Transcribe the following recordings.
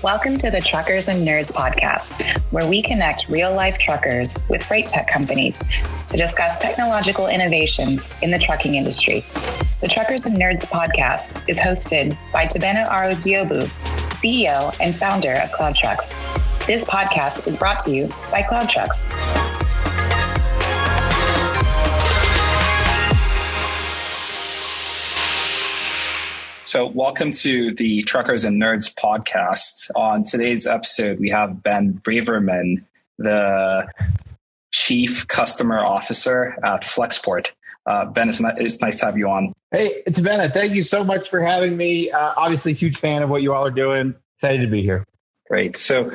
Welcome to the Truckers and Nerds podcast, where we connect real-life truckers with freight tech companies to discuss technological innovations in the trucking industry. The Truckers and Nerds podcast is hosted by Tebeno Arudiobu, CEO and founder of Cloud Trucks. This podcast is brought to you by Cloud Trucks. So welcome to the Truckers and Nerds podcast. On today's episode, we have Ben Braverman, the Chief Customer Officer at Flexport. Ben, it's nice to have you on. Hey, it's Ben. Thank you so much for having me. Obviously, huge fan of what you all are doing. Excited to be here. Great. So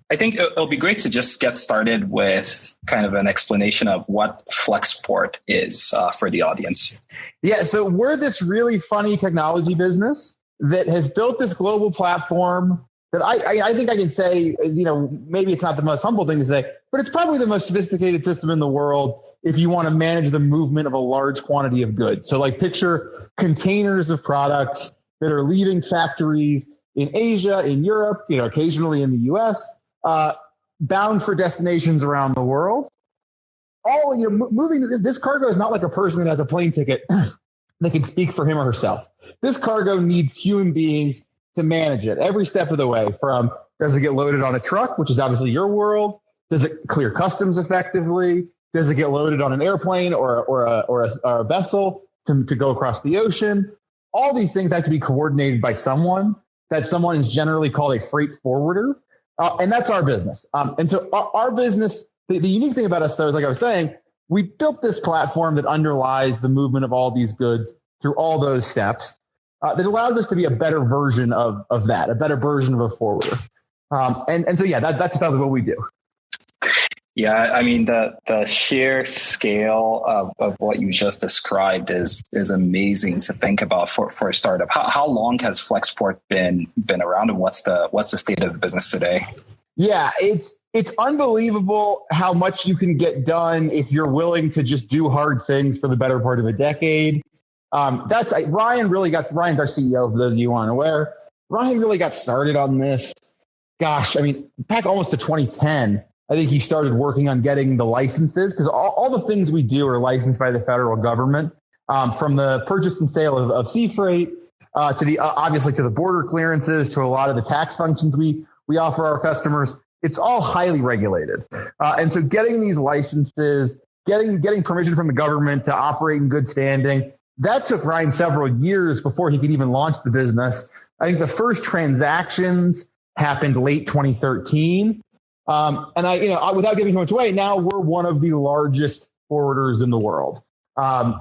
I think it'll be great to just get started with kind of an explanation of what Flexport is for the audience. Yeah, so we're this really funny technology business that has built this global platform that I think I can say, maybe it's not the most humble thing to say, but it's probably the most sophisticated system in the world if you want to manage the movement of a large quantity of goods. So like picture containers of products that are leaving factories in Asia, in Europe, occasionally in the US, bound for destinations around the world. Moving this cargo is not like a person that has a plane ticket that can speak for him or herself. This cargo needs human beings to manage it every step of the way. From does it get loaded on a truck, which is obviously your world? Does it clear customs effectively? Does it get loaded on an airplane or a vessel to go across the ocean? All these things have to be coordinated by someone. That someone is generally called a freight forwarder, and that's our business. And so our business. The unique thing about us, though, is like I was saying, we built this platform that underlies the movement of all these goods through all those steps that allows us to be a better version of that, a better version of a forwarder. And so, yeah, that's about what we do. Yeah, I mean, the sheer scale of what you just described is amazing to think about for a startup. How long has Flexport been around, and what's the state of the business today? Yeah, it's unbelievable how much you can get done if you're willing to just do hard things for the better part of a decade. Ryan's our CEO, for those of you who aren't aware. Ryan really got started on this. Gosh, I mean, back almost to 2010, I think he started working on getting the licenses, because all the things we do are licensed by the federal government, from the purchase and sale of sea freight to obviously to the border clearances, to a lot of the tax functions we offer our customers. It's all highly regulated. And so getting these licenses, getting permission from the government to operate in good standing, that took Ryan several years before he could even launch the business. I think the first transactions happened late 2013. And without giving too much away, now we're one of the largest forwarders in the world. I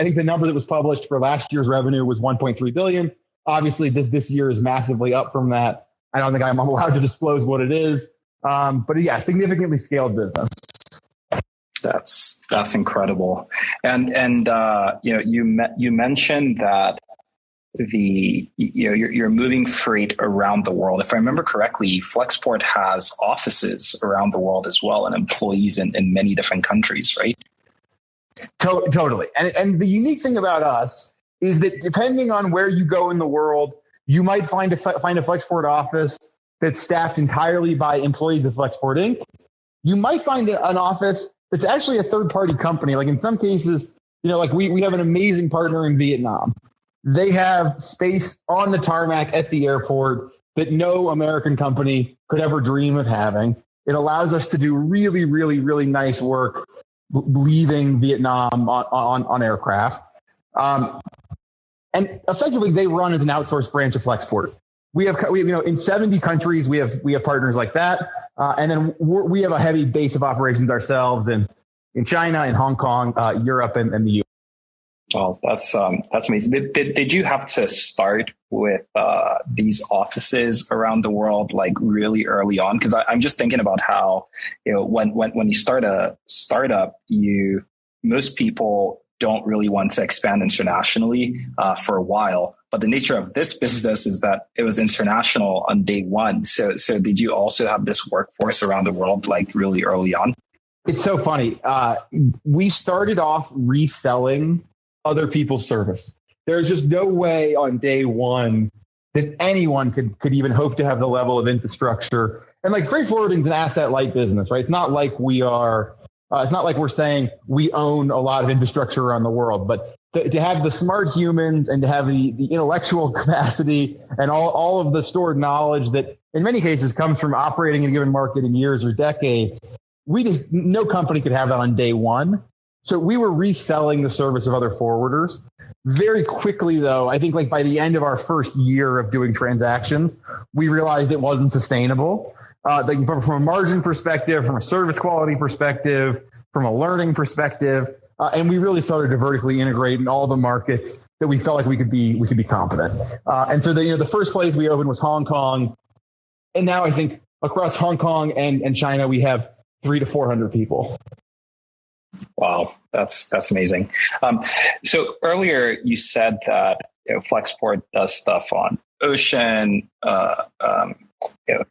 think the number that was published for last year's revenue was 1.3 billion. Obviously, this year is massively up from that. I don't think I'm allowed to disclose what it is, but yeah, significantly scaled business. That's incredible. And you mentioned that you're moving freight around the world. If I remember correctly, Flexport has offices around the world as well, and employees in many different countries, right? Totally. And the unique thing about us is that depending on where you go in the world, you might find a Flexport office that's staffed entirely by employees of Flexport Inc. You might find an office that's actually a third-party company. Like in some cases, like we have an amazing partner in Vietnam. They have space on the tarmac at the airport that no American company could ever dream of having. It allows us to do really, really, really nice work leaving Vietnam on aircraft. And effectively, they run as an outsourced branch of Flexport. We have in 70 countries, we have partners like that, and then we have a heavy base of operations ourselves in China, in Hong Kong, Europe, and the U.S. Well, that's amazing. Did you have to start with these offices around the world like really early on? Because I'm just thinking about how when you start a startup, most people don't really want to expand internationally for a while. But the nature of this business is that it was international on day one. So did you also have this workforce around the world like really early on? It's so funny. We started off reselling other people's service. There's just no way on day one that anyone could even hope to have the level of infrastructure. And like freight forwarding is an asset light business, right? It's not like it's not like we're saying we own a lot of infrastructure around the world, but to have the smart humans and to have the intellectual capacity and all of the stored knowledge that in many cases comes from operating in a given market in years or decades, no company could have that on day one. So we were reselling the service of other forwarders. Very quickly, though, I think like by the end of our first year of doing transactions, we realized it wasn't sustainable. From a margin perspective, from a service quality perspective, from a learning perspective, and we really started to vertically integrate in all the markets that we felt like we could be competent. And so the first place we opened was Hong Kong, and now I think across Hong Kong and China we have 300 to 400 people. Wow, that's amazing. So earlier you said that Flexport does stuff on ocean,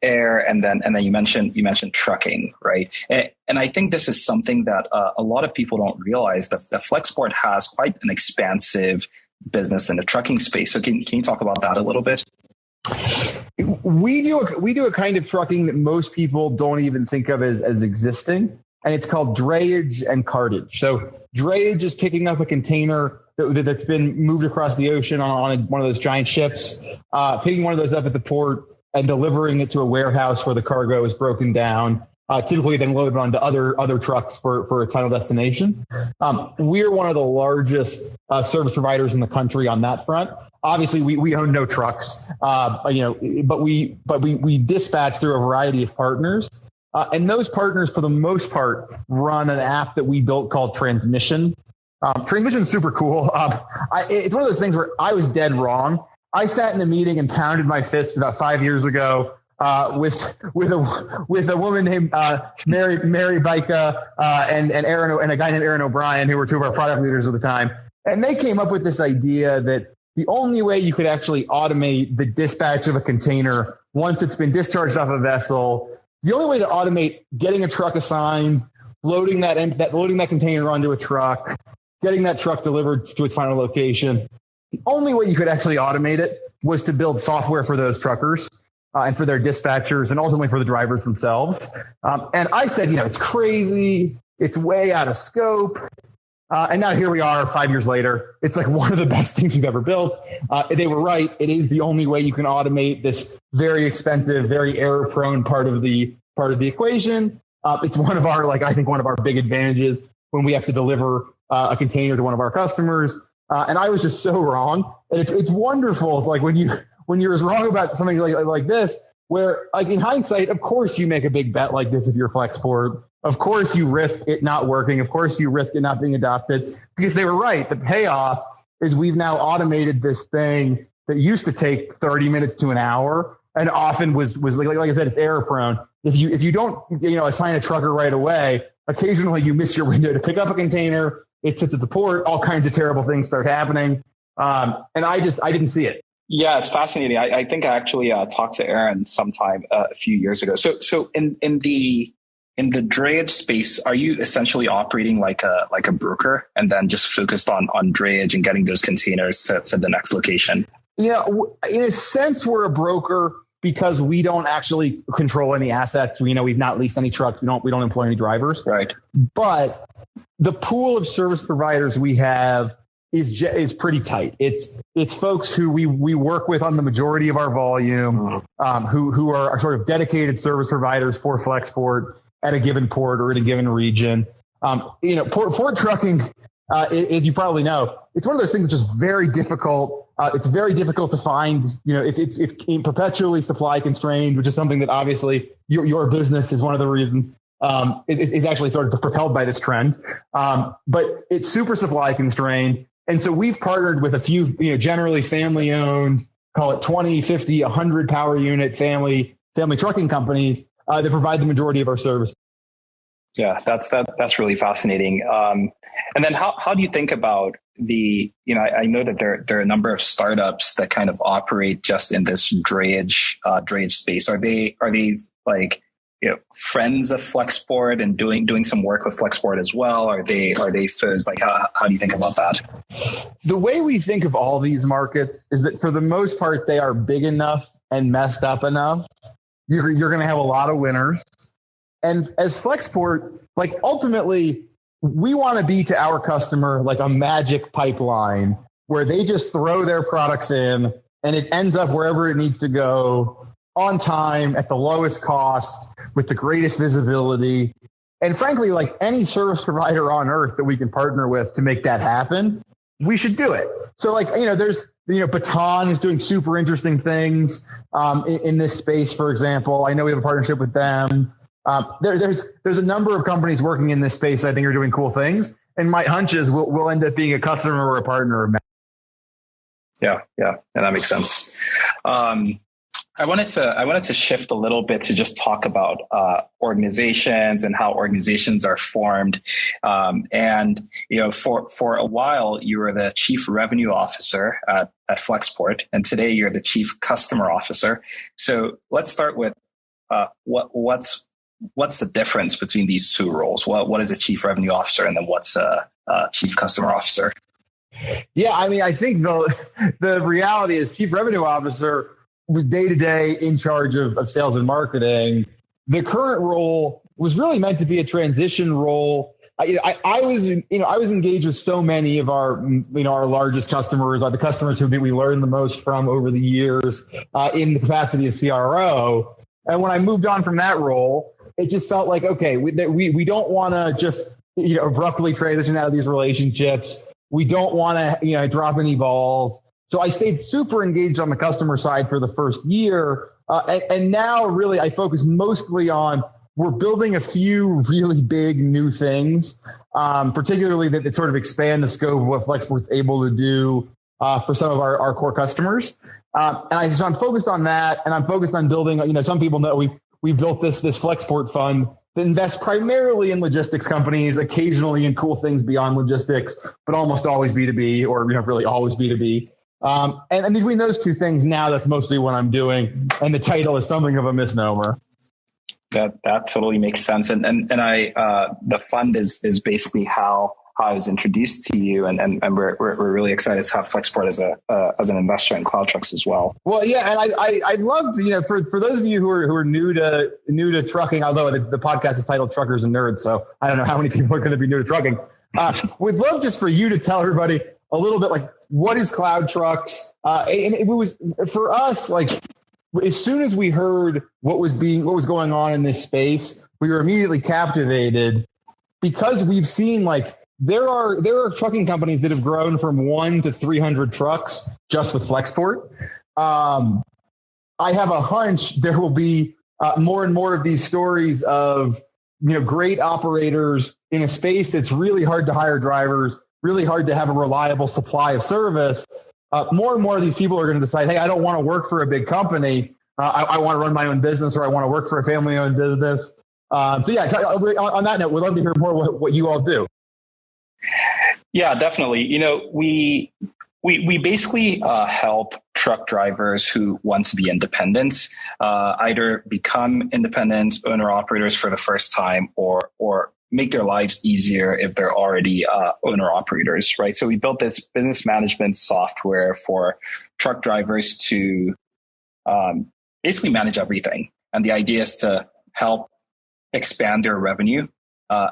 air, and then you mentioned trucking, right? And I think this is something that a lot of people don't realize that Flexport has quite an expansive business in the trucking space. So can you talk about that a little bit? We do a kind of trucking that most people don't even think of as existing, and it's called drayage and cartage. So drayage is picking up a container that's been moved across the ocean on one of those giant ships, picking one of those up at the port and delivering it to a warehouse where the cargo is broken down, typically then loaded onto other trucks for its final destination. We're one of the largest service providers in the country on that front. Obviously, we own no trucks, but we dispatch through a variety of partners. And those partners, for the most part, run an app that we built called Transmission. Transmission is super cool. It's one of those things where I was dead wrong. I sat in a meeting and pounded my fist about 5 years ago with a woman named Mary Baika and Aaron and a guy named Aaron O'Brien, who were two of our product leaders at the time. And they came up with this idea that the only way you could actually automate the dispatch of a container once it's been discharged off a vessel, the only way to automate getting a truck assigned, loading that container onto a truck, getting that truck delivered to its final location, the only way you could actually automate it was to build software for those truckers and for their dispatchers and ultimately for the drivers themselves. And I said, it's crazy. It's way out of scope. And now here we are 5 years later. It's like one of the best things we've ever built. They were right. It is the only way you can automate this very expensive, very error-prone part of the equation. It's one of our big advantages when we have to deliver a container to one of our customers. And I was just so wrong. And it's wonderful, like when you're as wrong about something like this, where like in hindsight, of course you make a big bet like this if you're Flexport. Of course you risk it not working. Of course you risk it not being adopted, because they were right. The payoff is we've now automated this thing that used to take 30 minutes to an hour and often was like I said, it's error prone. If you don't assign a trucker right away, occasionally you miss your window to pick up a container. It sits at the port. All kinds of terrible things start happening. And I didn't see it. Yeah, it's fascinating. I think I actually talked to Aaron sometime a few years ago. So in the drayage space, are you essentially operating like a broker and then just focused on drayage and getting those containers to the next location? Yeah, in a sense, we're a broker because we don't actually control any assets. We've not leased any trucks. We don't employ any drivers. Right. But the pool of service providers we have is pretty tight. It's folks who we work with on the majority of our volume, who are sort of dedicated service providers for Flexport at a given port or in a given region. Port trucking, as you probably know, it's one of those things that's just very difficult. It's very difficult to find. It's perpetually supply constrained, which is something that obviously your business is one of the reasons. It's actually sort of propelled by this trend. But it's super supply constrained. And so we've partnered with a few, generally family owned, call it 20, 50, 100 power unit family trucking companies that provide the majority of our service. Yeah, that's really fascinating. And then how do you think about I know that there are a number of startups that kind of operate just in this drayage space. Are they like friends of Flexport and doing some work with Flexport as well? Are they foes? Like, how do you think about that? The way we think of all these markets is that for the most part, they are big enough and messed up enough. You're going to have a lot of winners. And as Flexport, like ultimately, we want to be to our customer like a magic pipeline where they just throw their products in and it ends up wherever it needs to go on time at the lowest cost with the greatest visibility. And frankly, like any service provider on earth that we can partner with to make that happen, we should do it. So like, there's, Baton is doing super interesting things in this space, for example. I know we have a partnership with them. There's a number of companies working in this space I think are doing cool things. And my hunch is we'll end up being a customer or a partner of. Yeah. And that makes sense. I wanted to shift a little bit to just talk about organizations and how organizations are formed. For a while, you were the Chief Revenue Officer at Flexport, and today you're the Chief Customer Officer. So let's start with what's the difference between these two roles? What is a Chief Revenue Officer, and then what's a Chief Customer Officer? Yeah, I mean, I think the reality is Chief Revenue Officer was day to day in charge of sales and marketing. The current role was really meant to be a transition role. I was engaged with so many of our largest customers, the customers who we learned the most from over the years in the capacity of CRO. And when I moved on from that role, it just felt like, okay, we don't want to just abruptly transition out of these relationships. We don't want to drop any balls. So I stayed super engaged on the customer side for the first year. And now really I focus mostly on we're building a few really big new things, particularly that sort of expand the scope of what Flexport's able to do for some of our core customers. So I'm focused on that, and I'm focused on building, some people know we built this Flexport fund that invests primarily in logistics companies, occasionally in cool things beyond logistics, but almost always B2B or really always B2B. And between those two things now, that's mostly what I'm doing. And the title is something of a misnomer. That totally makes sense. And the fund is basically how I was introduced to you. And we're really excited to have Flexport as an investor in Cloud Trucks as well. Well, yeah. And I'd love to, for those of you who are new to trucking, although the podcast is titled Truckers and Nerds, so I don't know how many people are going to be new to trucking. We'd love just for you to tell everybody a little bit like, what is Cloud Trucks? And it was for us, like, as soon as we heard what was going on in this space, we were immediately captivated because we've seen like there are trucking companies that have grown from 1 to 300 trucks just with Flexport. I have a hunch there will be more and more of these stories of great operators in a space that's really hard to hire drivers, really hard to have a reliable supply of service. More and more of these people are going to decide, hey, I don't want to work for a big company. I want to run my own business, or I want to work for a family-owned business. On that note, we'd love to hear more what you all do. Yeah, definitely. We basically help truck drivers who want to be independent, either become independent owner-operators for the first time or make their lives easier if they're already owner-operators, right? So we built this business management software for truck drivers to basically manage everything. And the idea is to help expand their revenue,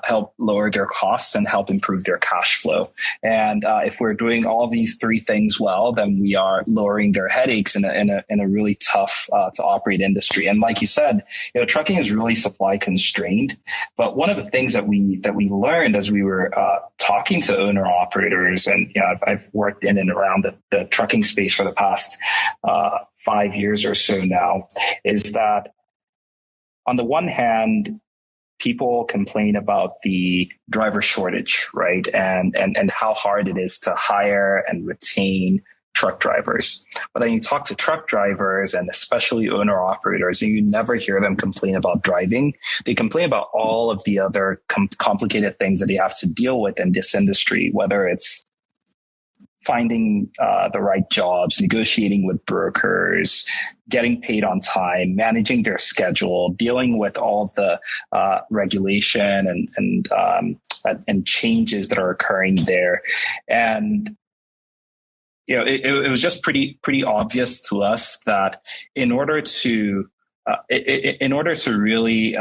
help lower their costs, and help improve their cash flow. And if we're doing all these three things well, then we are lowering their headaches in a really tough to operate industry. And like you said, trucking is really supply constrained. But one of the things that we learned as we were talking to owner operators, and I've worked in and around the trucking space for the past 5 years or so now, is that on the one hand, people complain about the driver shortage, right? And how hard it is to hire and retain truck drivers. But then you talk to truck drivers and especially owner operators, and you never hear them complain about driving. They complain about all of the other complicated things that they have to deal with in this industry, whether it's finding the right jobs, negotiating with brokers, getting paid on time, managing their schedule, dealing with all of the regulation and changes that are occurring there. And it was just pretty obvious to us that in order to really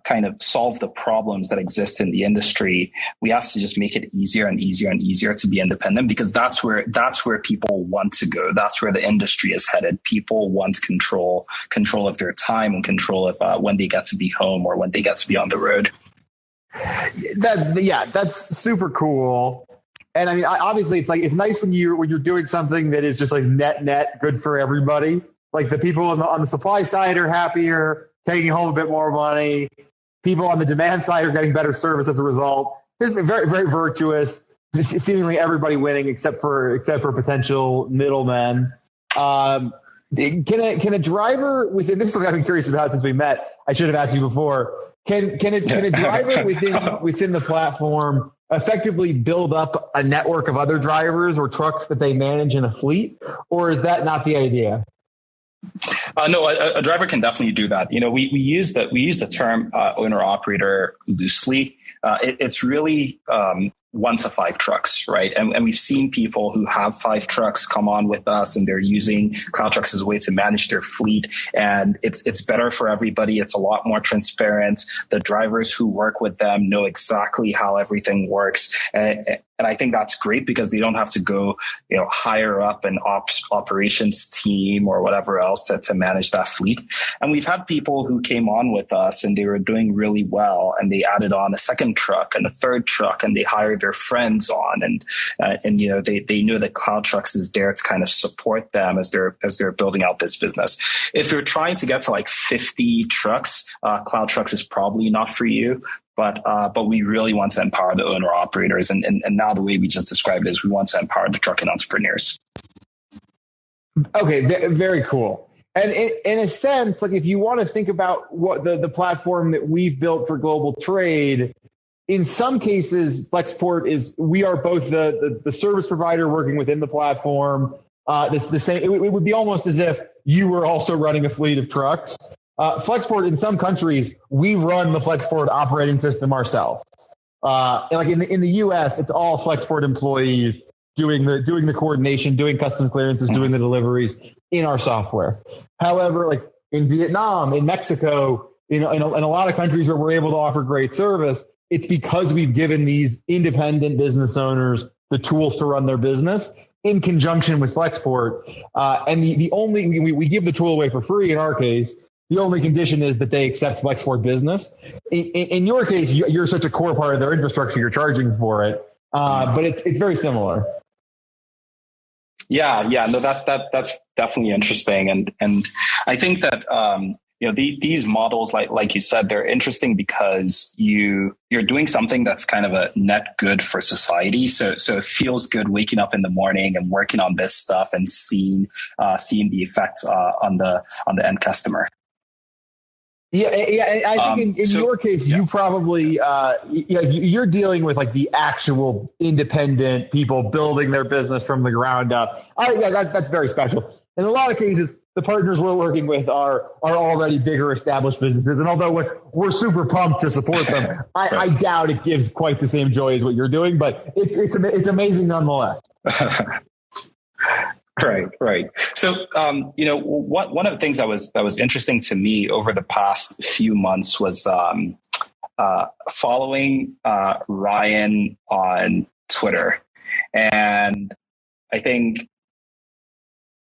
kind of solve the problems that exist in the industry, we have to just make it easier and easier and easier to be independent, because that's where people want to go. That's where the industry is headed. People want control of their time and control of when they get to be home or when they get to be on the road. That's super cool. And I mean, obviously, it's nice when you're doing something that is just like net good for everybody. Like the people on the supply side are happier, taking home a bit more money. People on the demand side are getting better service as a result. It's been very, very virtuous. Just seemingly everybody winning except for potential middlemen. Can a driver within, this is what I've been curious about since we met. I should have asked you before. Can a driver within the platform effectively build up a network of other drivers or trucks that they manage in a fleet, or is that not the idea? No, a driver can definitely do that. We use the term owner operator loosely. It's really 1 to 5 trucks, right? And we've seen people who have 5 trucks come on with us, and they're using CloudTrucks as a way to manage their fleet. And it's better for everybody. It's a lot more transparent. The drivers who work with them know exactly how everything works. And I think that's great because they don't have to go, higher up an operations team or whatever else to manage that fleet. And we've had people who came on with us and they were doing really well, and they added on a second truck and a third truck, and they hired their friends on, and they knew that CloudTrucks is there to kind of support them as they're building out this business. If you're trying to get to like 50 trucks, CloudTrucks is probably not for you. But we really want to empower the owner operators. And now the way we just described it is we want to empower the trucking entrepreneurs. Okay, very cool. And in a sense, like if you want to think about what the platform that we've built for global trade, in some cases, Flexport we are both the service provider working within the platform. It's the same. It would be almost as if you were also running a fleet of trucks. Flexport, in some countries, we run the Flexport operating system ourselves. Like in the US, it's all Flexport employees doing the coordination, doing customs clearances, doing the deliveries in our software. However, like in Vietnam, in Mexico, in a lot of countries where we're able to offer great service, it's because we've given these independent business owners the tools to run their business in conjunction with Flexport. And we give the tool away for free in our case. The only condition is that they accept Flexport Business. In your case, you're such a core part of their infrastructure, you're charging for it. But it's very similar. Yeah. No, that's definitely interesting. And I think that, these models, like you said, they're interesting because you're doing something that's kind of a net good for society. So it feels good waking up in the morning and working on this stuff and seeing the effects on the end customer. Yeah. I think in your case, you probably, you're dealing with like the actual independent people building their business from the ground up. That's very special. In a lot of cases, the partners we're working with are already bigger established businesses. And although we're super pumped to support them, I doubt it gives quite the same joy as what you're doing, but it's amazing nonetheless. Right. So, one of the things that was interesting to me over the past few months was following Ryan on Twitter, and I think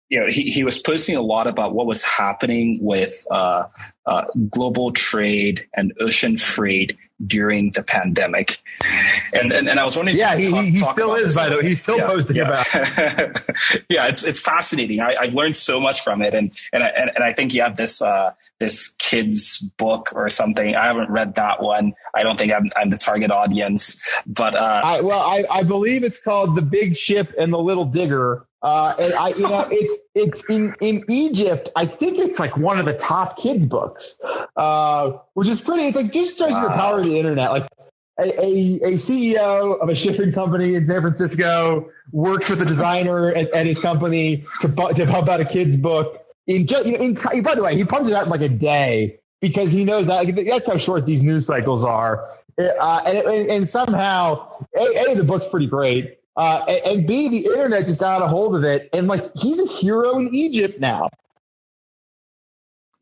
he was posting a lot about what was happening with global trade and ocean freight during the pandemic. And I was wondering, he still is, by the way. He's still posting about it. Yeah, it's fascinating. I've learned so much from it, and I think you have this kid's book or something. I haven't read that one. I don't think I'm the target audience, but I believe it's called The Big Ship and the Little Digger. And it's in Egypt. I think it's like one of the top kids books, which is pretty. It's like just shows you the power of the internet. Like, a CEO of a shipping company in San Francisco works with a designer at his company to pump out a kid's book. By the way, he pumped it out in like a day because he knows that's how short these news cycles are. And somehow, A, the book's pretty great. And B, the internet just got a hold of it. And like, he's a hero in Egypt now.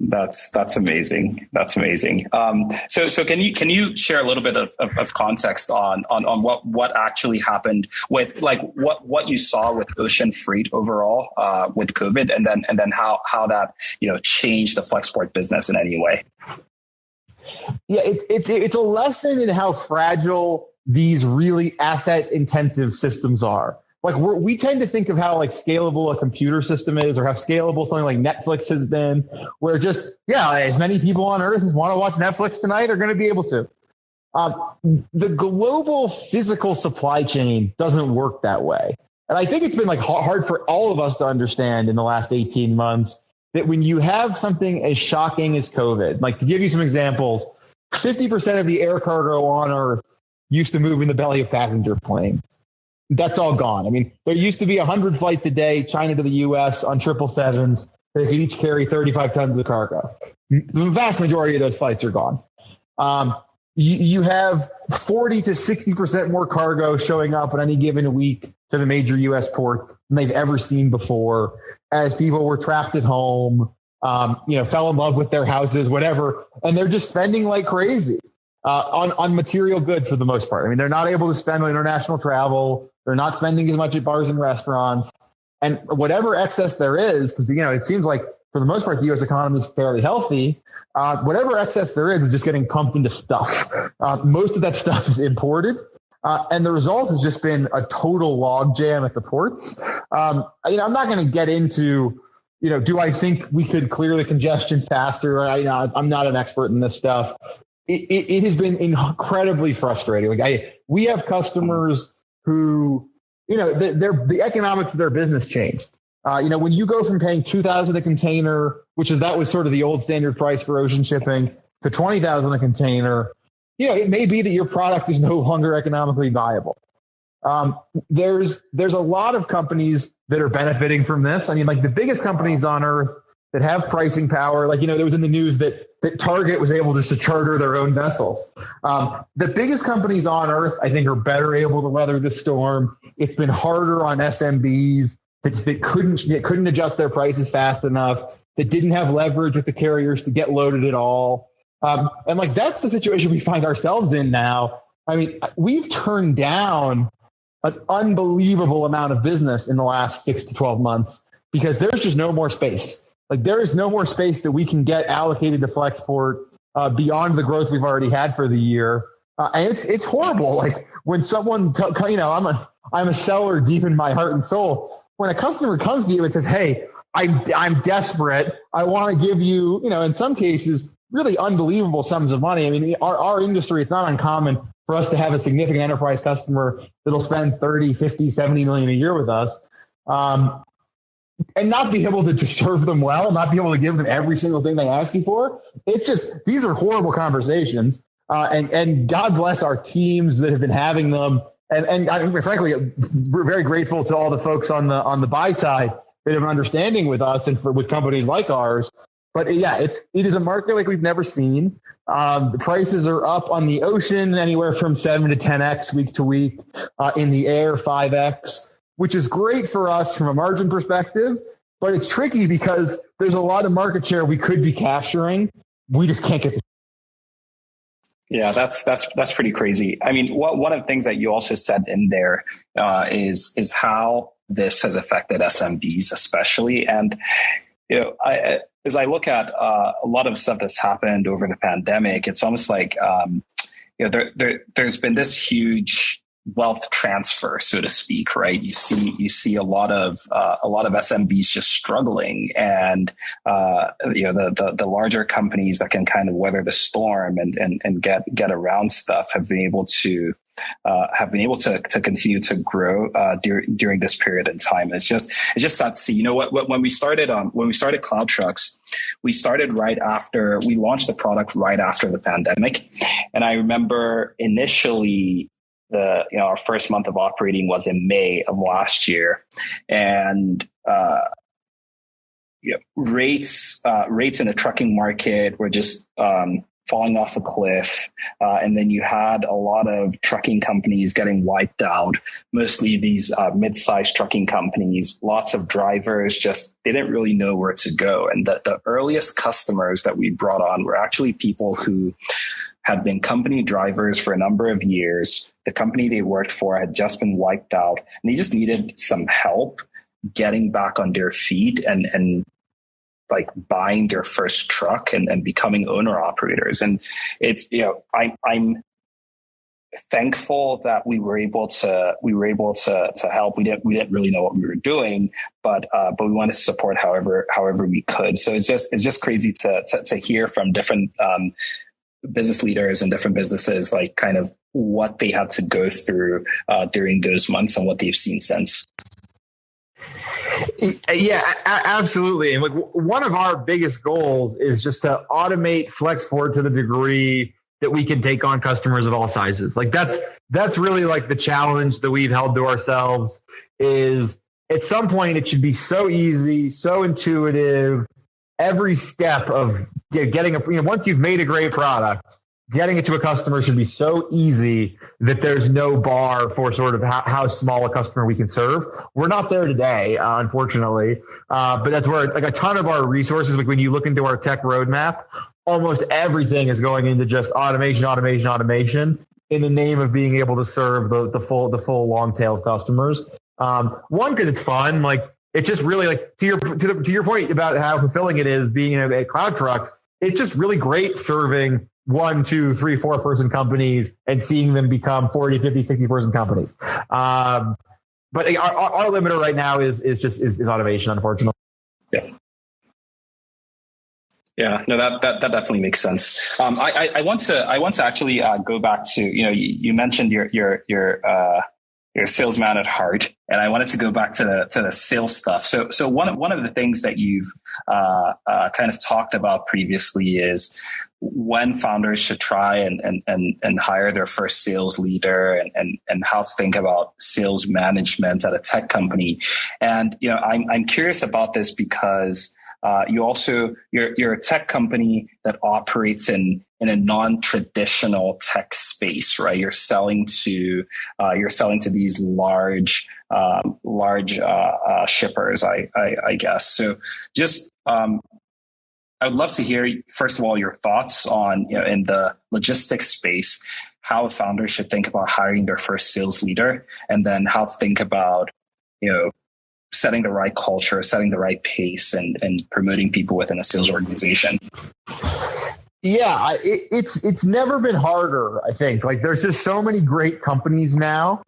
That's amazing. That's amazing. So can you share a little bit of context on what actually happened with like what you saw with ocean freight overall with COVID, and then how that changed the Flexport business in any way? Yeah, it's a lesson in how fragile these really asset intensive systems are. Like we tend to think of how like scalable a computer system is, or how scalable something like Netflix has been, where just, as many people on earth as want to watch Netflix tonight are going to be able to. The global physical supply chain doesn't work that way. And I think it's been like hard for all of us to understand in the last 18 months that when you have something as shocking as COVID, like to give you some examples, 50% of the air cargo on earth used to move in the belly of passenger planes. That's all gone. I mean, there used to be 100 flights a day, China to the U.S. on 777s that could each carry 35 tons of cargo. The vast majority of those flights are gone. You have 40 to 60% more cargo showing up in any given week to the major U.S. ports than they've ever seen before, as people were trapped at home, fell in love with their houses, whatever, and they're just spending like crazy on material goods for the most part. I mean, they're not able to spend on international travel. They're not spending as much at bars and restaurants. And whatever excess there is, because, it seems like for the most part, the U.S. economy is fairly healthy. Whatever excess there is just getting pumped into stuff. Most of that stuff is imported. And the result has just been a total logjam at the ports. I'm not going to get into, do I think we could clear the congestion faster? I'm not an expert in this stuff. It has been incredibly frustrating. We have customers who, the economics of their business changed. When you go from paying $2,000 a container, that was sort of the old standard price for ocean shipping, to $20,000 a container, it may be that your product is no longer economically viable. There's a lot of companies that are benefiting from this. I mean, like the biggest companies on earth that have pricing power, there was in the news that Target was able just to charter their own vessels. The biggest companies on earth, I think, are better able to weather the storm. It's been harder on SMBs that couldn't adjust their prices fast enough, that didn't have leverage with the carriers to get loaded at all. And that's the situation we find ourselves in now. I mean, we've turned down an unbelievable amount of business in the last 6 to 12 months because there's just no more space. There is no more space that we can get allocated to Flexport beyond the growth we've already had for the year. And it's horrible. When someone, I'm a seller deep in my heart and soul. When a customer comes to you and says, "Hey, I'm desperate. I want to give you, in some cases, really unbelievable sums of money." I mean, our industry, it's not uncommon for us to have a significant enterprise customer that'll spend 30, 50, 70 million a year with us. And not be able to just serve them well, not be able to give them every single thing they ask you for. It's just, these are horrible conversations. And God bless our teams that have been having them. And I frankly, we're very grateful to all the folks on the buy side that have an understanding with us and with companies like ours. But it is a market like we've never seen. The prices are up on the ocean anywhere from 7 to 10x week to week, in the air 5x. Which is great for us from a margin perspective, but it's tricky because there's a lot of market share we could be capturing. We just can't get. Yeah, that's pretty crazy. I mean, one of the things that you also said in there is how this has affected SMBs, especially. And as I look at a lot of stuff that's happened over the pandemic, it's almost like there's been this huge wealth transfer, so to speak, right? You see a lot of SMBs just struggling, and the larger companies that can kind of weather the storm and get around stuff have been able to to continue to grow during this period in time. It's just sad to see. You know what? When we started Cloud Trucks, we launched the product right after the pandemic, and I remember initially our first month of operating was in May of last year, and rates in the trucking market were just falling off a cliff. And then you had a lot of trucking companies getting wiped out, mostly these mid-sized trucking companies. Lots of drivers just didn't really know where to go. And the earliest customers that we brought on were actually people who had been company drivers for a number of years. The company they worked for had just been wiped out, and they just needed some help getting back on their feet and like buying their first truck and becoming owner operators. And it's, I'm thankful that we were able to help. We didn't really know what we were doing, but we wanted to support however we could. So it's just crazy to hear from different business leaders and different businesses, like kind of what they had to go through during those months and what they've seen since. Yeah, absolutely. And like one of our biggest goals is just to automate Flexport to the degree that we can take on customers of all sizes. Like that's really like the challenge that we've held to ourselves is at some point it should be so easy, so intuitive. Every step of getting once you've made a great product, getting it to a customer should be so easy that there's no bar for sort of how small a customer we can serve. We're not there today, unfortunately. But that's where like a ton of our resources, like when you look into our tech roadmap, almost everything is going into just automation in the name of being able to serve the full long tail of customers. One, because it's fun. Like it's just really like to your point about how fulfilling it is being a Cloud Truck. It's just really great serving 1, 2, 3, 4 person companies and seeing them become 40, 50, 60 person companies. But our limiter right now is automation, unfortunately. Yeah. Yeah, no, that definitely makes sense. I want to actually go back to, you mentioned your salesman at heart, and I wanted to go back to the sales stuff. So one of the things that you've kind of talked about previously is when founders should try and hire their first sales leader and how to think about sales management at a tech company. And I'm curious about this because you're a tech company that operates in a non-traditional tech space, right? You're selling to these large shippers, I guess. So just I would love to hear, first of all, your thoughts on, in the logistics space, how a founder should think about hiring their first sales leader, and then how to think about, setting the right culture, setting the right pace, and promoting people within a sales organization. Yeah, it's never been harder, I think. Like there's just so many great companies now.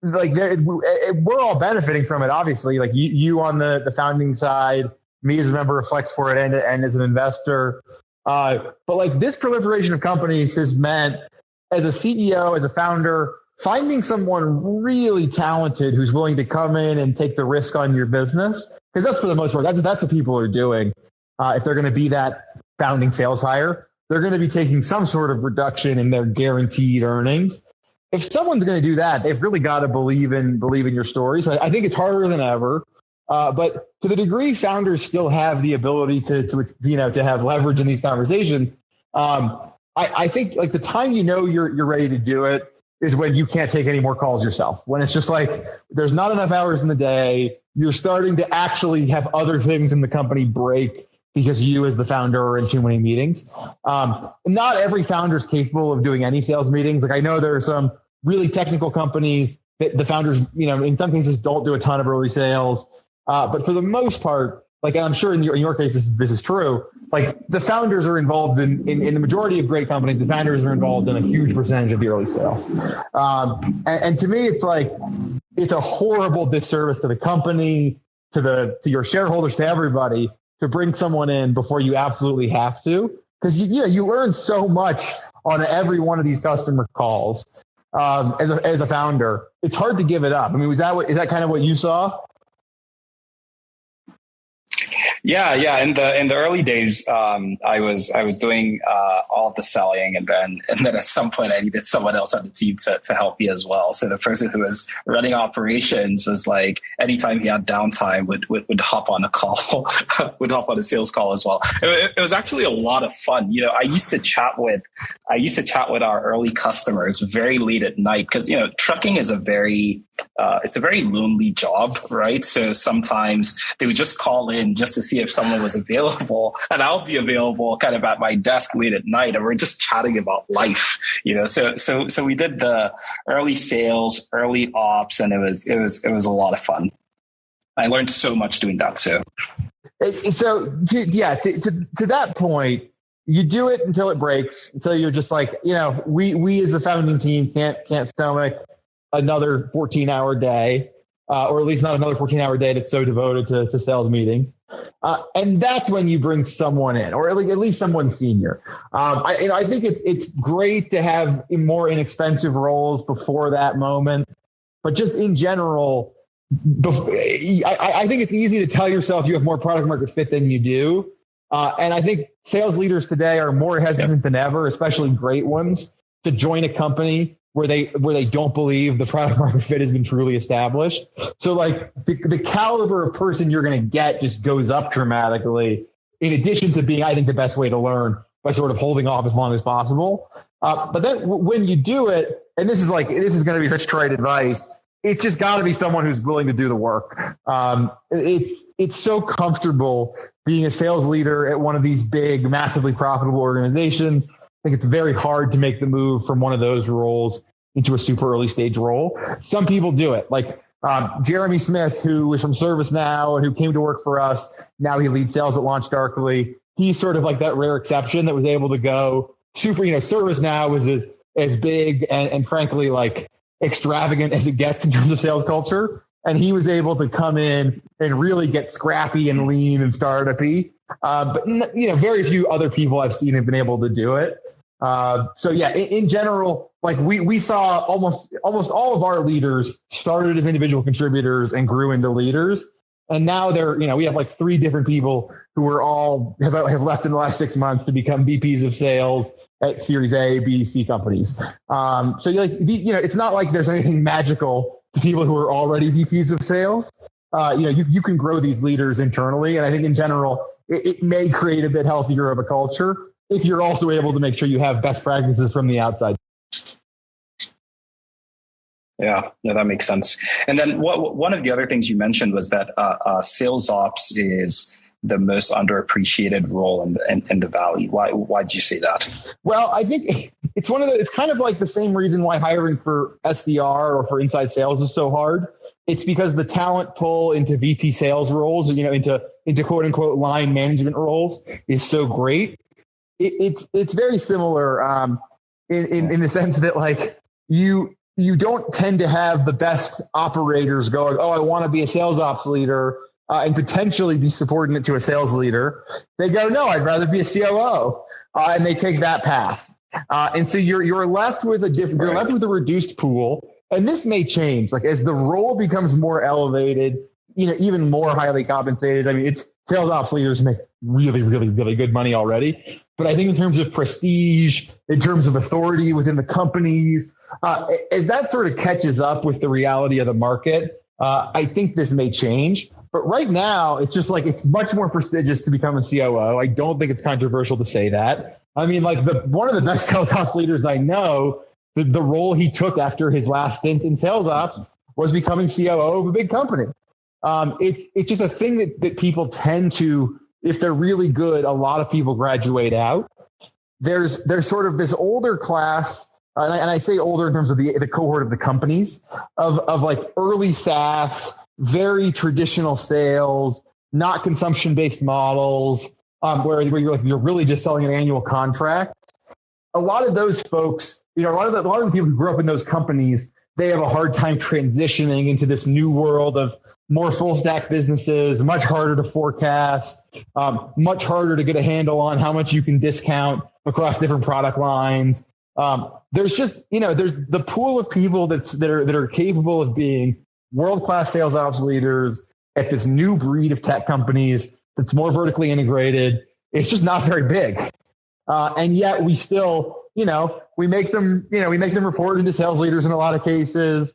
Like we're all benefiting from it, obviously. Like you on the founding side, me as a member of Flexport and as an investor. But like this proliferation of companies has meant, as a CEO, as a founder, finding someone really talented who's willing to come in and take the risk on your business, because that's for the most part, that's what people are doing. If they're going to be that founding sales hire, they're going to be taking some sort of reduction in their guaranteed earnings. If someone's going to do that, they've really got to believe in your story. So I think it's harder than ever. But to the degree founders still have the ability to have leverage in these conversations, I think like the time you're ready to do it is when you can't take any more calls yourself. When it's just like there's not enough hours in the day, you're starting to actually have other things in the company break because you as the founder are in too many meetings. Not every founder is capable of doing any sales meetings. Like I know there are some really technical companies that the founders, in some cases don't do a ton of early sales. But for the most part, like I'm sure in your case, this is true. Like the founders are involved in the majority of great companies. The founders are involved in a huge percentage of the early sales. And to me, it's like, it's a horrible disservice to the company, to your shareholders, to everybody, to bring someone in before you absolutely have to. Because you learn so much on every one of these customer calls. as a founder, it's hard to give it up. I mean, is that kind of what you saw? Yeah. In the early days, I was doing all the selling, and then at some point I needed someone else on the team to help me as well. So the person who was running operations was like, anytime he had downtime, would hop on a call, would hop on a sales call as well. It was actually a lot of fun. I used to chat with our early customers very late at night, because trucking is it's a very lonely job, right? So sometimes they would just call in just to see if someone was available, and I'll be available kind of at my desk late at night, and we're just chatting about life, So we did the early sales, early ops, and it was a lot of fun. I learned so much doing that too. So to that point, you do it until it breaks, until you're just like, we as a founding team can't stomach another 14-hour day, or at least not another 14-hour day that's so devoted to sales meetings. And that's when you bring someone in, or at least someone senior. I think it's great to have more inexpensive roles before that moment, but just in general, I think it's easy to tell yourself you have more product market fit than you do. And I think sales leaders today are more hesitant than ever, especially great ones, to join a company where they don't believe the product market fit has been truly established. So like the caliber of person you're going to get just goes up dramatically, in addition to being, I think, the best way to learn by sort of holding off as long as possible. But then when you do it, and this is going to be such trite advice, it's just got to be someone who's willing to do the work. It's so comfortable being a sales leader at one of these big, massively profitable organizations. I think it's very hard to make the move from one of those roles into a super early stage role. Some people do it, like Jeremy Smith, who is from ServiceNow and who came to work for us. Now he leads sales at LaunchDarkly. He's sort of like that rare exception that was able to go super. ServiceNow was as big and frankly like extravagant as it gets in terms of sales culture, and he was able to come in and really get scrappy and lean and startup-y. But very few other people I've seen have been able to do it. In general, like we saw almost all of our leaders started as individual contributors and grew into leaders. And now we have like 3 different people who have left in the last 6 months to become VPs of sales at Series A, B, C companies. It's not like there's anything magical to people who are already VPs of sales. You can grow these leaders internally. And I think in general, it may create a bit healthier of a culture if you're also able to make sure you have best practices from the outside. Yeah, that makes sense. And then one of the other things you mentioned was that sales ops is the most underappreciated role in the Valley. Why did you say that? Well, I think it's kind of like the same reason why hiring for SDR or for inside sales is so hard. It's because the talent pull into VP sales roles, into quote unquote line management roles is so great. It's very similar in the sense that like you don't tend to have the best operators going, oh, I want to be a sales ops leader and potentially be subordinate to a sales leader. They go, no, I'd rather be a COO, and they take that path. And so you're left with you're left with a reduced pool. And this may change, like as the role becomes more elevated, even more highly compensated. I mean, sales ops leaders make really, really, really good money already. But I think in terms of prestige, in terms of authority within the companies, as that sort of catches up with the reality of the market, I think this may change. But right now, it's just like it's much more prestigious to become a COO. I don't think it's controversial to say that. I mean, like one of the best sales ops leaders I know, the role he took after his last stint in sales ops was becoming COO of a big company. It's just a thing that people tend to, if they're really good, a lot of people graduate out. There's sort of this older class, and I say older in terms of the cohort of the companies of like early SaaS, very traditional sales, not consumption-based models, where you're really just selling an annual contract. A lot of those folks, a lot of the people who grew up in those companies, they have a hard time transitioning into this new world of more full stack businesses, much harder to forecast, much harder to get a handle on how much you can discount across different product lines. There's just, there's the pool of people that are capable of being world-class sales ops leaders at this new breed of tech companies that's more vertically integrated. It's just not very big. And yet we still, we make them report into sales leaders in a lot of cases.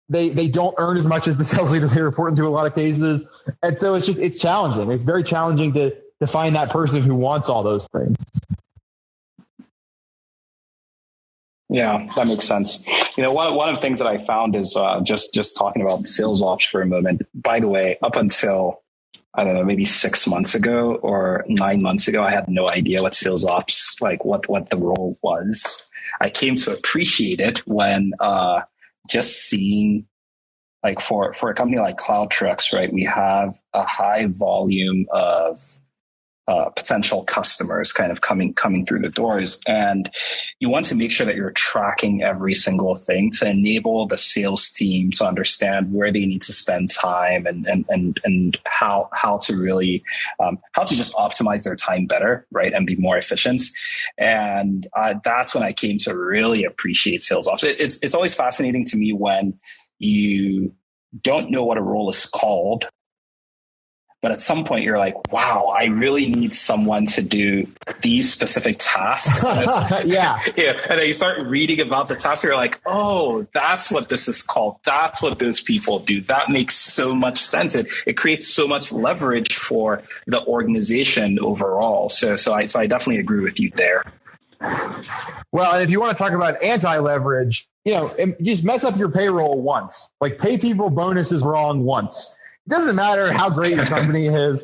They don't earn as much as the sales leaders they report into a lot of cases. And so it's challenging. It's very challenging to find that person who wants all those things. Yeah, that makes sense. One of the things that I found is just talking about sales ops for a moment. By the way, up until, I don't know, maybe 6 months ago or 9 months ago, I had no idea what sales ops, like what the role was. I came to appreciate it when just seeing, like for a company like Cloud Trucks, right? We have a high volume of potential customers kind of coming through the doors, and you want to make sure that you're tracking every single thing to enable the sales team to understand where they need to spend time and how to really how to just optimize their time better, right, and be more efficient. And that's when I came to really appreciate sales ops. It's always fascinating to me when you don't know what a role is called, but at some point you're like, wow, I really need someone to do these specific tasks. Yeah. And then you start reading about the tasks. You're like, oh, that's what this is called. That's what those people do. That makes so much sense. It creates so much leverage for the organization overall. So I definitely agree with you there. Well, and if you want to talk about anti-leverage, just mess up your payroll once. Like, pay people bonuses wrong once. It doesn't matter how great your company is.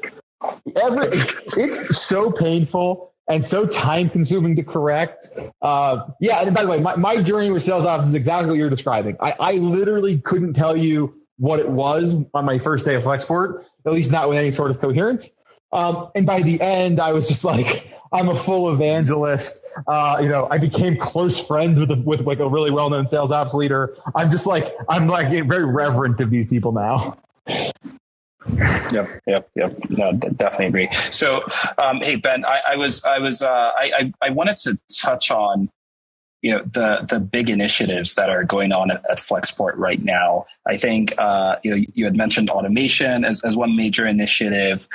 It's so painful and so time consuming to correct. And by the way, my journey with sales ops is exactly what you're describing. I literally couldn't tell you what it was on my first day of Flexport, at least not with any sort of coherence. And by the end, I was just like, I'm a full evangelist. I became close friends with like a really well-known sales ops leader. I'm very reverent of these people now. Yep. No, definitely agree. So, hey, Ben, I wanted to touch on, the big initiatives that are going on at Flexport right now. I think, you had mentioned automation as one major initiative.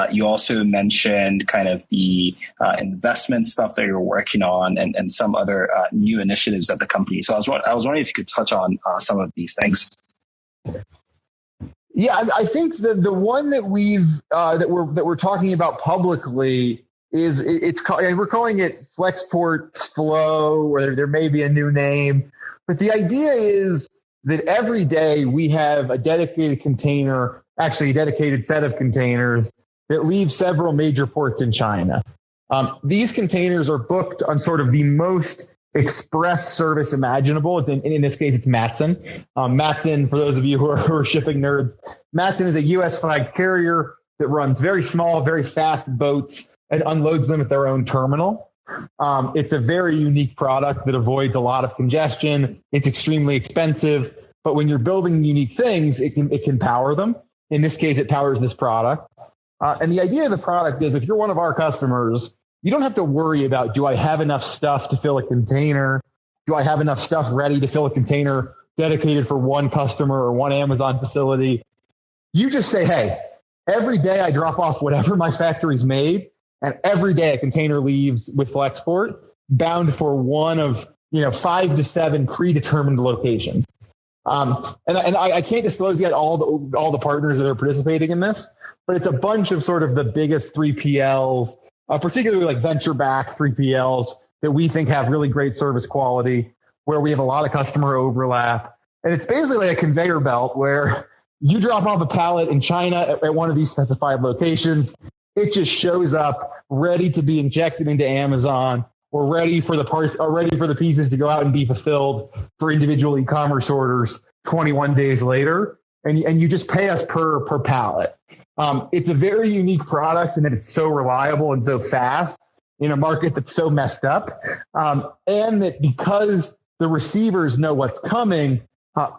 You also mentioned kind of the investment stuff that you're working on and some other new initiatives at the company. So I was wondering if you could touch on some of these things. Yeah, I think the one that we're talking about publicly is we're calling it Flexport Flow, or there may be a new name, but the idea is that every day we have a dedicated container, actually a dedicated set of containers that leave several major ports in China. These containers are booked on sort of the most express service imaginable. In this case, it's Matson. Matson, for those of you who are shipping nerds, Matson is a U.S. flagged carrier that runs very small, very fast boats and unloads them at their own terminal. It's a very unique product that avoids a lot of congestion. It's extremely expensive, but when you're building unique things, it can power them. In this case, it powers this product. And the idea of the product is, if you're one of our customers, you don't have to worry about, do I have enough stuff to fill a container? Do I have enough stuff ready to fill a container dedicated for one customer or one Amazon facility? You just say, hey, every day I drop off whatever my factory's made, and every day a container leaves with Flexport bound for one of 5 to 7 predetermined locations. And I can't disclose yet all the partners that are participating in this, but it's a bunch of sort of the biggest 3PLs, particularly like venture-backed 3PLs that we think have really great service quality, where we have a lot of customer overlap. And it's basically like a conveyor belt where you drop off a pallet in China at one of these specified locations. It just shows up ready to be injected into Amazon, or ready for the pieces to go out and be fulfilled for individual e-commerce orders 21 days later. And you just pay us per pallet. It's a very unique product in that it's so reliable and so fast in a market that's so messed up. And that because the receivers know what's coming,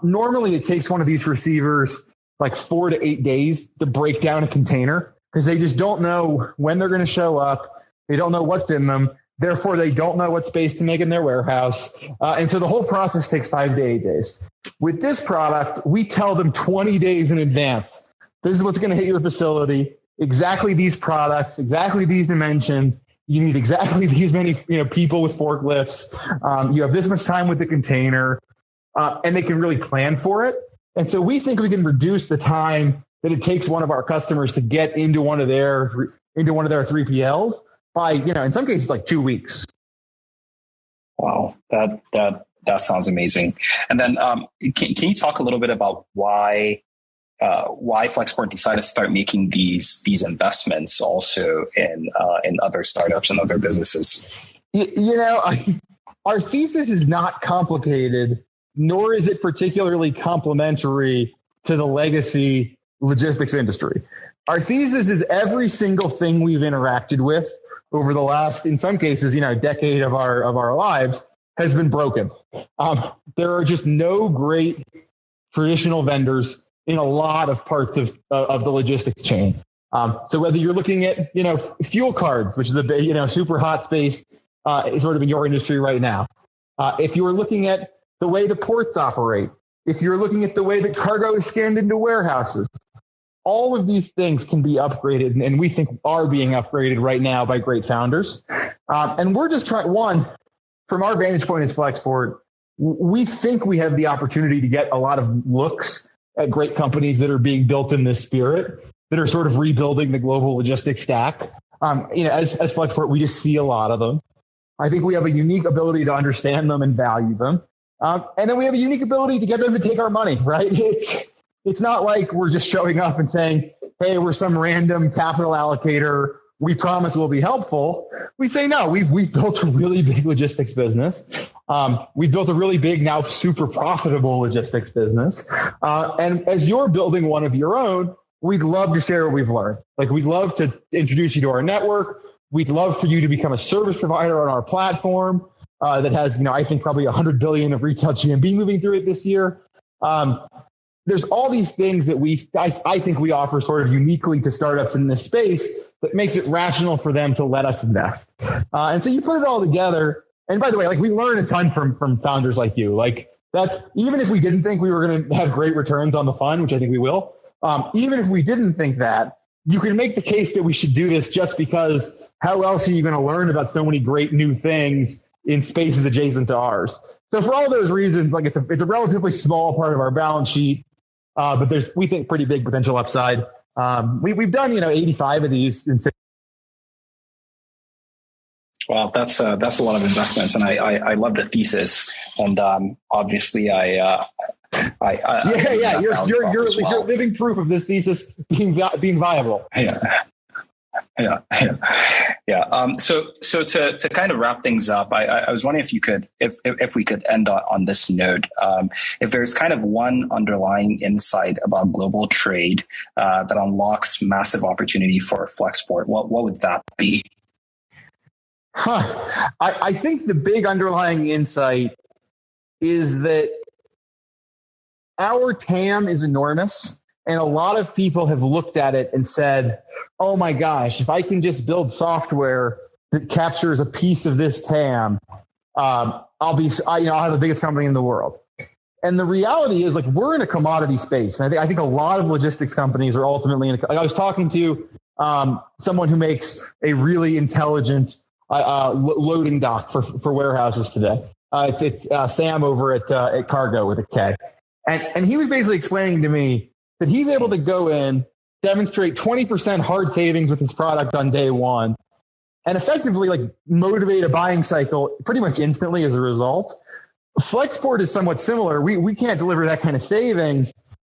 normally it takes one of these receivers like 4 to 8 days to break down a container, because they just don't know when they're going to show up. They don't know what's in them. Therefore, they don't know what space to make in their warehouse. And so the whole process takes 5 to 8 days. With this product, we tell them 20 days in advance. This is what's going to hit your facility. Exactly these products, exactly these dimensions. You need exactly these many people with forklifts. You have this much time with the container, and they can really plan for it. And so we think we can reduce the time that it takes one of our customers to get into one of their 3PLs by, in some cases, like 2 weeks. Wow, that sounds amazing. And then can you talk a little bit about why Flexport decided to start making these investments also in other startups and other businesses? Our thesis is not complicated, nor is it particularly complementary to the legacy logistics industry. Our thesis is every single thing we've interacted with over the last, in some cases, decade of our lives has been broken. There are just no great traditional vendors in a lot of parts of the logistics chain. So whether you're looking at, fuel cards, which is a super hot space, sort of in your industry right now. If you're looking at the way the ports operate, if you're looking at the way that cargo is scanned into warehouses, all of these things can be upgraded, and we think are being upgraded right now by great founders. And we're just trying, from our vantage point as Flexport, we think we have the opportunity to get a lot of looks at great companies that are being built in this spirit, that are sort of rebuilding the global logistics stack. As Flexport, we just see a lot of them. I think we have a unique ability to understand them and value them. And then we have a unique ability to get them to take our money, right? It's not like we're just showing up and saying, hey, we're some random capital allocator. We promise we'll be helpful. We say, no, we've built a really big logistics business. We've built a really big, now super profitable logistics business. And as you're building one of your own, we'd love to share what we've learned. Like, we'd love to introduce you to our network. We'd love for you to become a service provider on our platform that has, I think probably 100 billion of retail GMV moving through it this year. There's all these things that I think we offer sort of uniquely to startups in this space that makes it rational for them to let us invest. And so you put it all together. And by the way, like, we learn a ton from founders like you. Like, that's, even if we didn't think we were going to have great returns on the fund, which I think we will, even if we didn't think that, you can make the case that we should do this just because how else are you going to learn about so many great new things in spaces adjacent to ours? So for all those reasons, like, it's a relatively small part of our balance sheet. But there's, we think, pretty big potential upside. We've done, 85 of these in 6. Well, that's a lot of investments, and I love the thesis. And obviously, you're living proof of this thesis being viable. Yeah. So to kind of wrap things up, I was wondering if we could end on this note. If there's kind of one underlying insight about global trade that unlocks massive opportunity for Flexport, what would that be? I think the big underlying insight is that our TAM is enormous, and a lot of people have looked at it and said, oh my gosh, if I can just build software that captures a piece of this TAM, I'll have the biggest company in the world. And the reality is, like, we're in a commodity space. And I think a lot of logistics companies are ultimately I was talking to someone who makes a really intelligent loading dock for warehouses today. It's Sam over at Cargo with a K. And he was basically explaining to me that he's able to go in, demonstrate 20% hard savings with his product on day one, and effectively, like, motivate a buying cycle pretty much instantly as a result. Flexport is somewhat similar. We can't deliver that kind of savings,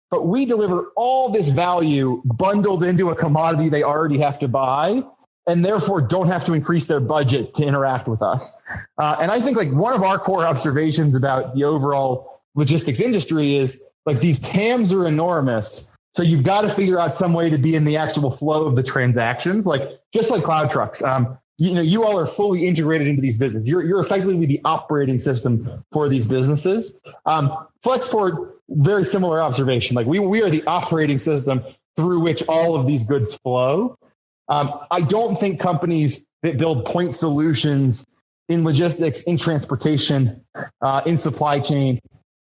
but we deliver all this value bundled into a commodity they already have to buy, and therefore don't have to increase their budget to interact with us. And I think, like, one of our core observations about the overall logistics industry is, like, these TAMs are enormous. So you've got to figure out some way to be in the actual flow of the transactions, like, just like cloud trucks. You all are fully integrated into these businesses. You're effectively the operating system for these businesses. Flexport, very similar observation. Like, we are the operating system through which all of these goods flow. I don't think companies that build point solutions in logistics, in transportation, in supply chain,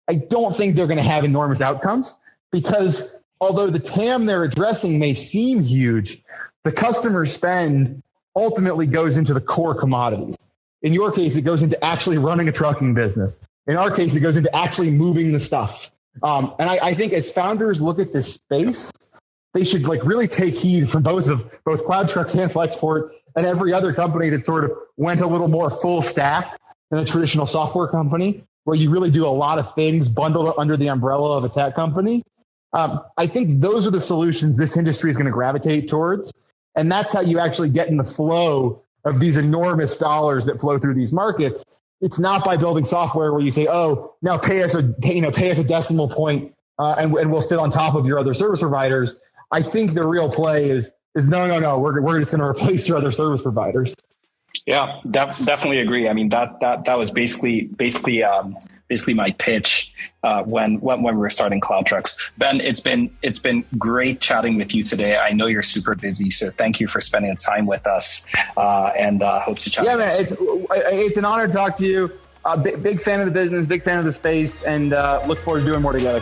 I don't think they're going to have enormous outcomes, because although the TAM they're addressing may seem huge, the customer spend ultimately goes into the core commodities. In your case, it goes into actually running a trucking business. In our case, it goes into actually moving the stuff. And I think as founders look at this space, they should really take heed from both CloudTrucks and Flexport and every other company that sort of went a little more full stack than a traditional software company, where you really do a lot of things bundled under the umbrella of a tech company. I think those are the solutions this industry is going to gravitate towards. And that's how you actually get in the flow of these enormous dollars that flow through these markets. It's not by building software where you say, oh, now pay us a decimal point and we'll sit on top of your other service providers. I think the real play is no. We're just going to replace your other service providers. Yeah, definitely agree. I mean, that was basically my pitch when we were starting CloudTrucks. Ben, it's been great chatting with you today. I know you're super busy, so thank you for spending the time with us, and hope to chat. Yeah, man, it's an honor to talk to you. Big fan of the business, big fan of the space, and look forward to doing more together.